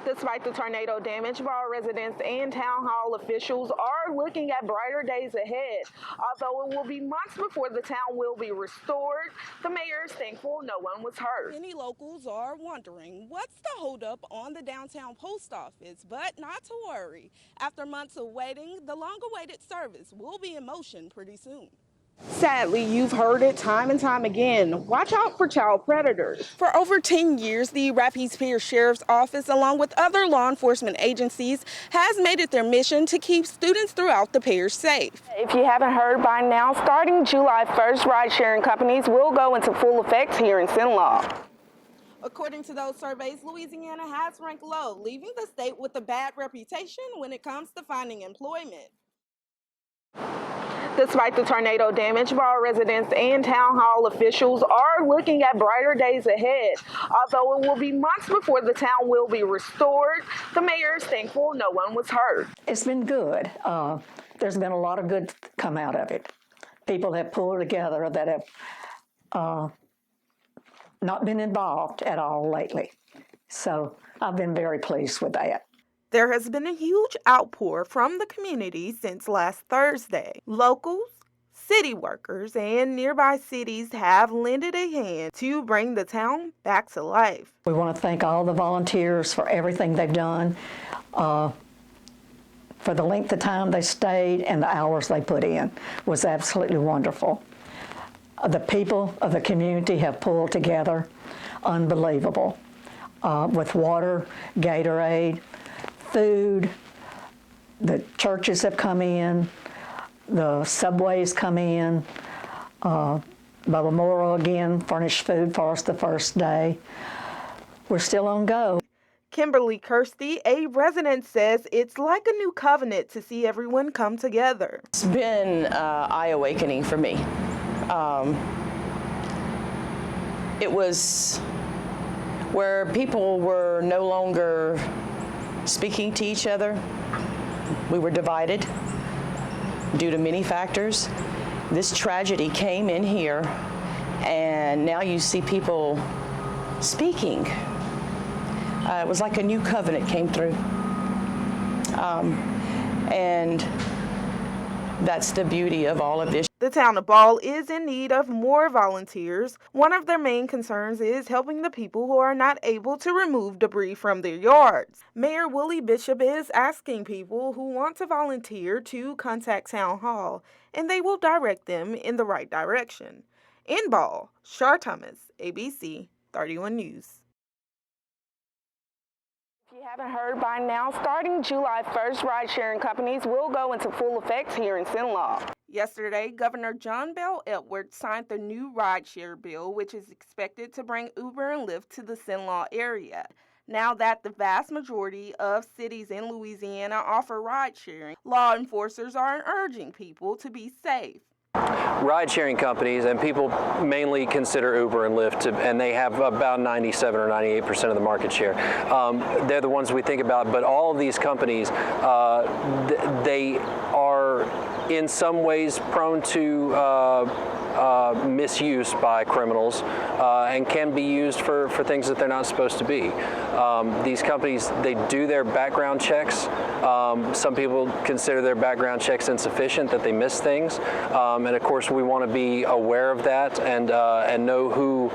Despite the tornado damage, Ball residents and town hall officials are looking at brighter days ahead. Although it will be months before the town will be restored, the mayor is thankful no one was hurt. Many locals are wondering what's the holdup on the downtown post office, but not to worry. After months of waiting, the long-awaited service will be in motion pretty soon. Sadly, you've heard it time and time again. Watch out for child predators. For over 10 years, the Rapides Pier Sheriff's Office, along with other law enforcement agencies, has made it their mission to keep students throughout the pier safe. If you haven't heard by now, starting July 1st, ride-sharing companies will go into full effect here in Cenla. According to those surveys, Louisiana has ranked low, leaving the state with a bad reputation when it comes to finding employment. Despite the tornado damage, Ball residents and town hall officials are looking at brighter days ahead. Although it will be months before the town will be restored, the mayor is thankful no one was hurt. It's been good. There's been a lot of good come out of it. People have pulled together that have not been involved at all lately. So I've been very pleased with that. There has been a huge outpour from the community since last Thursday. Locals, city workers, and nearby cities have lended a hand to bring the town back to life. We want to thank all the volunteers for everything they've done, for the length of time they stayed and the hours they put in. It was absolutely wonderful. The people of the community have pulled together, unbelievable, with water, Gatorade, food. The churches have come in, the subways come in. Bubba Morrow again furnished food for us the first day. We're still on go. Kimberly Kirsty, a resident, says it's like a new covenant to see everyone come together. It's been eye-awakening for me. It was where people were no longer speaking to each other. We were divided due to many factors. This tragedy came in here, and now you see people speaking. It was like a new covenant came through. And that's the beauty of all of this. The town of Ball is in need of more volunteers. One of their main concerns is helping the people who are not able to remove debris from their yards. Mayor Willie Bishop is asking people who want to volunteer to contact Town Hall, and they will direct them in the right direction. In Ball, Shar Thomas, ABC 31 News. If you haven't heard by now, starting July 1st, ride-sharing companies will go into full effect here in Cenla. Yesterday, Governor John Bell Edwards signed the new rideshare bill, which is expected to bring Uber and Lyft to the Cenla area. Now that the vast majority of cities in Louisiana offer ride-sharing, law enforcers are urging people to be safe. Ride-sharing companies, and people mainly consider Uber and Lyft, and they have about 97 or 98% of the market share. They're the ones we think about, but all of these companies, they are in some ways prone to misuse by criminals and can be used for things that they're not supposed to be. These companies, they do their background checks. Some people consider their background checks insufficient, that they miss things. And of course, we want to be aware of that and know who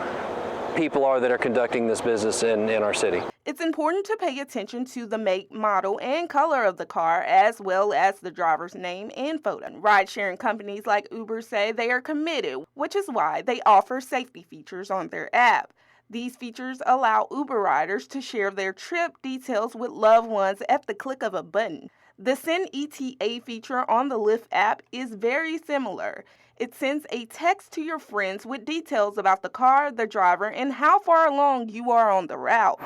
people are that are conducting this business in our city. It's important to pay attention to the make, model, and color of the car, as well as the driver's name and photo. Ride-sharing companies like Uber say they are committed, which is why they offer safety features on their app. These features allow Uber riders to share their trip details with loved ones at the click of a button. The Send ETA feature on the Lyft app is very similar. It sends a text to your friends with details about the car, the driver, and how far along you are on the route.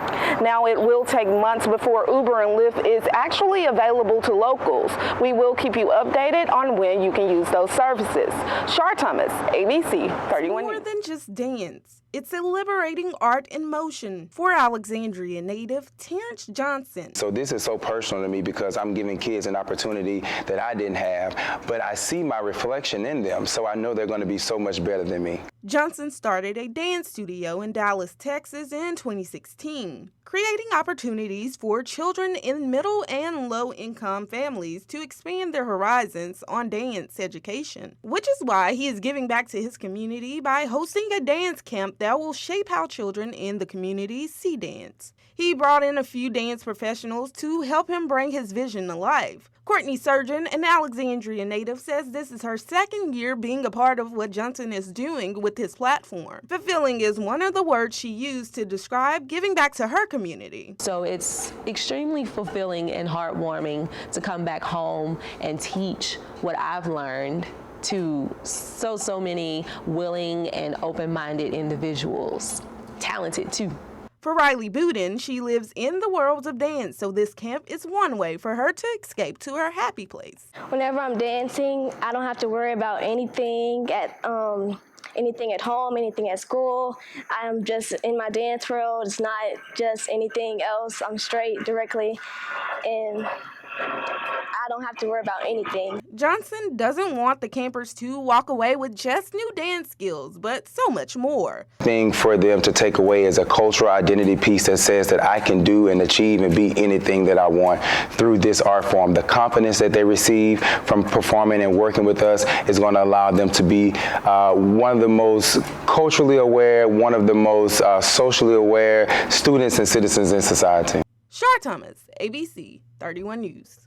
Now, it will take months before Uber and Lyft is actually available to locals. We will keep you updated on when you can use those services. Shar Thomas, ABC 31 More News. than just dance. It's a liberating art in motion. For Alexandria native Terrence Johnson. So this is so personal to me because I'm giving kids an opportunity that I didn't have, but I see my reflection in them, so I know they're going to be so much better than me. Johnson started a dance studio in Dallas, Texas in 2016, creating opportunities for children in middle and low-income families to expand their horizons on dance education, which is why he is giving back to his community by hosting a dance camp that will shape how children in the community see dance. He brought in a few dance professionals to help him bring his vision to life. Courtney Surgeon, an Alexandria native, says this is her second year being a part of what Johnson is doing with his platform. Fulfilling is one of the words she used to describe giving back to her community. So it's extremely fulfilling and heartwarming to come back home and teach what I've learned to so many willing and open-minded individuals, talented too. For Riley Budin, she lives in the world of dance, so this camp is one way for her to escape to her happy place. Whenever I'm dancing, I don't have to worry about anything at home, anything at school. I'm just in my dance world. It's not just anything else. I'm straight directly, and I don't have to worry about anything. Johnson doesn't want the campers to walk away with just new dance skills, but so much more. Thing for them to take away is a cultural identity piece that says that I can do and achieve and be anything that I want through this art form. The confidence that they receive from performing and working with us is going to allow them to be one of the most culturally aware, one of the most socially aware students and citizens in society. Shar Thomas, ABC 31 News.